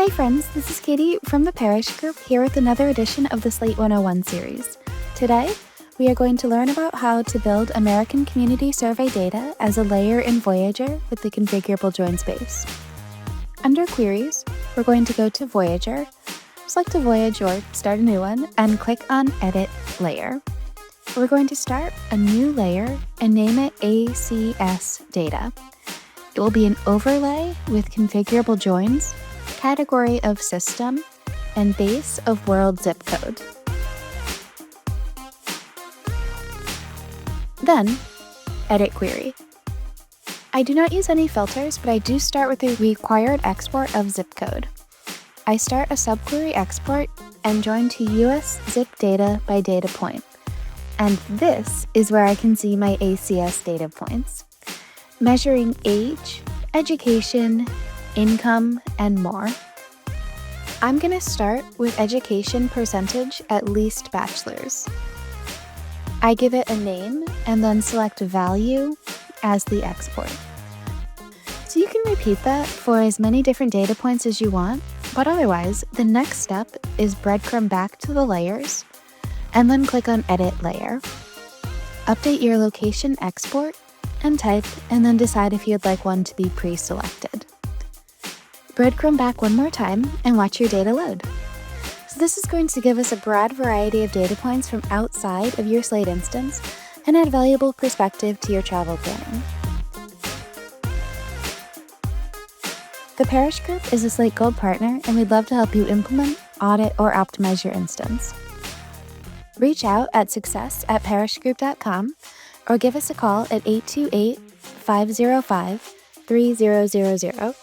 Hi friends, this is Katie from the Parish Group here with another edition of the Slate 101 series. Today, we are going to learn about how to build American Community Survey data as a layer in Voyager with the configurable join space. Under Queries, we're going to go to Voyager, select a voyage or start a new one, and click on Edit Layer. We're going to start a new layer and name it ACS Data. It will be an overlay with configurable joins, category of system, and base of world zip code. Then, edit query. I do not use any filters, but I do start with the required export of zip code. I start a subquery export and join to US zip data by data point. And this is where I can see my ACS data points, measuring age, education, income, and more. I'm going to start with education percentage at least bachelor's. I give it a name and then select value as the export. So you can repeat that for as many different data points as you want, but otherwise, the next step is breadcrumb back to the layers and then click on Edit Layer. Update your location export and type, and then decide if you'd like one to be pre-selected. Breadcrumb back one more time and watch your data load. So this is going to give us a broad variety of data points from outside of your Slate instance and add valuable perspective to your travel planning. The Parish Group is a Slate Gold partner, and we'd love to help you implement, audit, or optimize your instance. Reach out at success@parishgroup.com or give us a call at 828-505-3000